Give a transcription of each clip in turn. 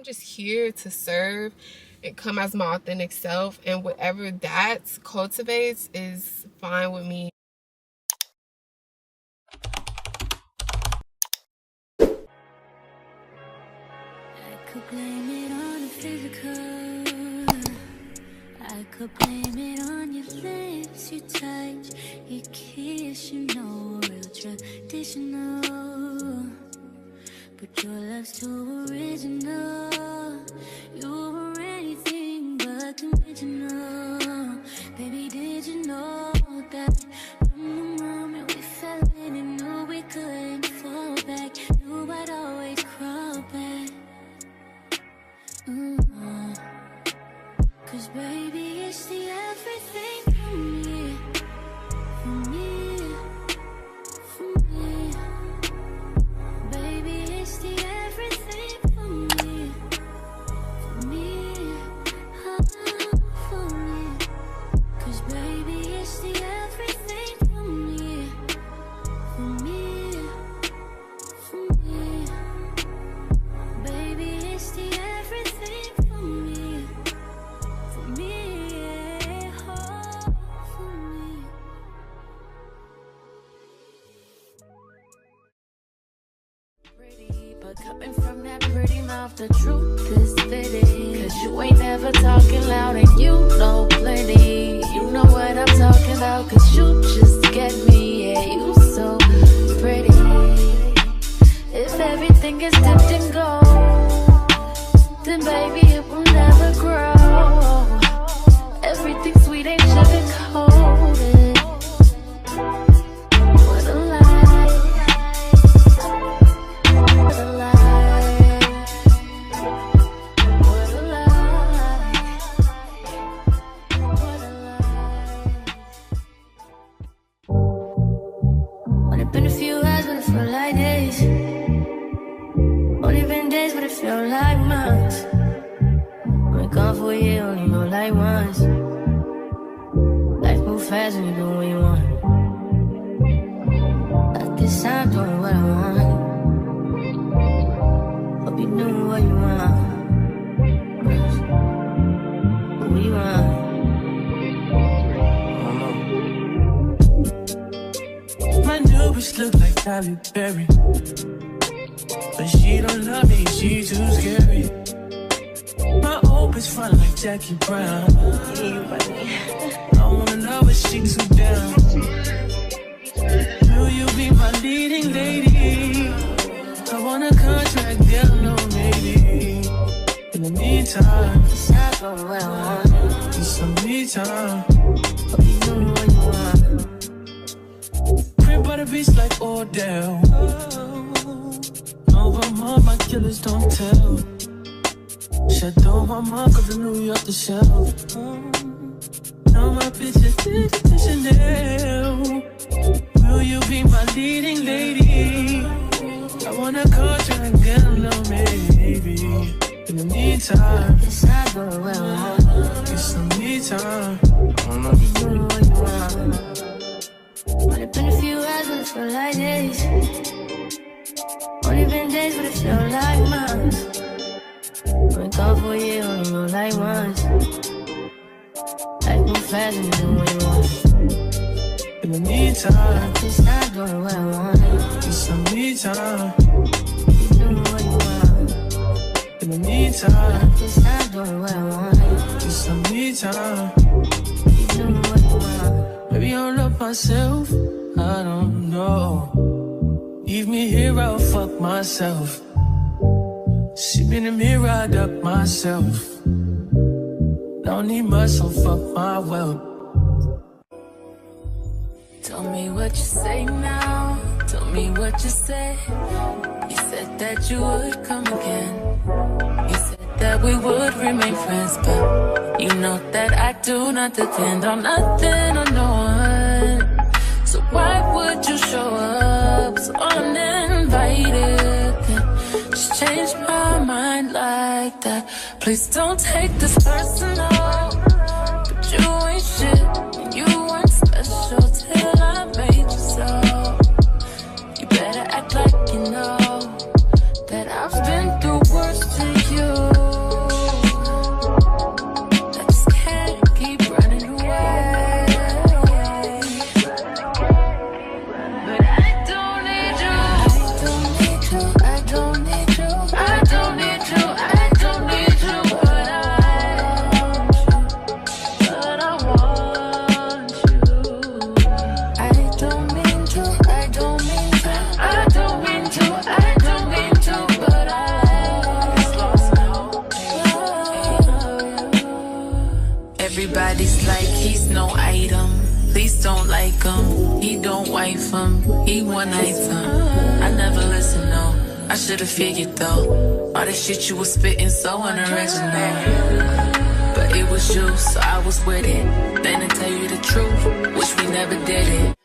I'm just here to serve and come as my authentic self, and whatever that cultivates is fine with me. I could blame it on the physical, I could blame it on your lips, your touch, your kiss, you know, real traditional. But your love's too original. You were anything but conventional. Baby, did you know that from the moment we fell in and knew we couldn't fall back, knew I'd always crawl back. Cause baby, it's the everything for me, for me, for me. Baby, it's the everything for me, for me, for me. Cause baby, it's the everything for me, for me, for me. Baby, it's the everything for me, for me, for me. Pretty, but coming from that pretty mouth, the truth is fitting. Cause you ain't never talking loud and you know plenty. You know what I'm talking about, cause you just get me. Yeah, you so pretty. If everything is dipped in gold, then baby it will never grow. Everything sweet ain't sugar coated. What a lie. What a lie. What a lie. What a lie. Only been a few hours, but it felt like days. Only been days, but it felt like months. Only gone for a year, only know like once. Life move fast when you do what you want. I guess I'm doing what I want. Hope you doing what you want. What you want? My new bitch look like Halle Berry, but she don't love me, she too scary. My old bitch front like Jackie Brown. I wanna know if she too down. Will you be my leading lady? I want a contract, girl, no maybe. In the meantime, I go where I want. need some me time. Hope you doing what you want. Crib by the beach like Odell. No, but mom, my killers don't tell. Shadow my mom, cause I knew you off the shelf. Now my bitches did it to Chanel. Will you be my leading lady? I want a contract, girl, no maybe. In the meantime, Yes, I go where I want. get some me time. Hope you doing what you want. Only been a few hours, but it felt like days. Only been days, but it felt like months. Only gone for a year, only know like once. Life move fast and you do what you want. In the meantime, Just not doing what I want. get some me time. You doing what you want. In the meantime, Just not doing what I want. get some me time. You doing what you want. Maybe I love myself, I don't know. Leave me here, I'll fuck myself. See me in the mirror, I duck myself. Don't need much, so fuck my wealth. Tell me what you say now. Tell me what you say. You said that you would come again. You said that we would remain friends, but you know that I do not depend on nothing or no one. So why would you show up so uninvited? Just change my mind like that. Please don't take this personal, but you ain't shit and you weren't special till I made you so. You better act like you know that I've been through worse to you. Everybody's like he's no item. Please don't like him. He don't wife him. He one item. I never listen, no. I should've figured though. All the shit you was spitting so unoriginal. But it was you, so I was with it. Then to tell you the truth, wish we never did it.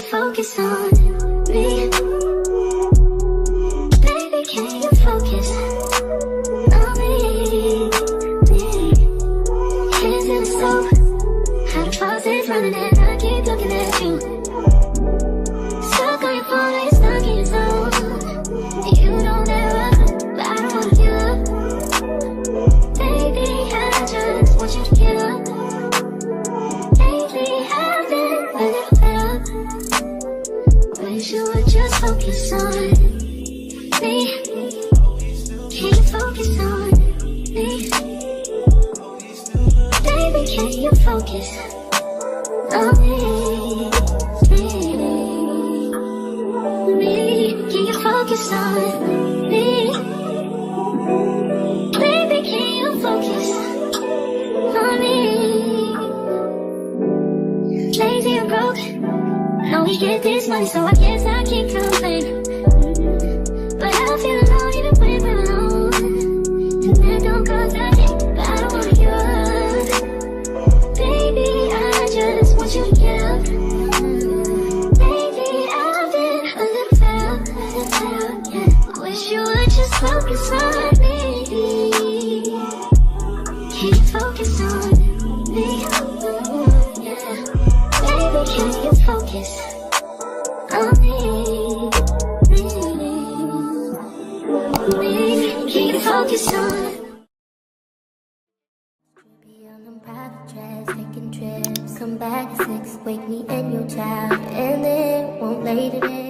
Focus on me, baby. Can you focus on me? Hands in the soap, how the faucet's running, and I keep looking at you. Stuck on your phone, like stuck in your zone. You don't ever, but I don't wanna give up. Baby, I just want you to get up. Lately, I've been a little fed up. Wish you would just focus on me. Can you focus on me? Baby, can you focus on me? Can you focus on me? Baby, can you focus on me? Lazy and broke, know we get this money, so I guess I can't complain. But I feel alone even when we're alone, and that don't cause I think, but I don't wanna give up. Baby, I just want you to get up. Lately, I've been a little fed up, yeah. Wish you would just focus on me. Can you focus on me? Yeah. Baby, can you focus on me? Can you focus on? Be on them private jets, taking trips. Come back at 6, wake me and your child, and then late today.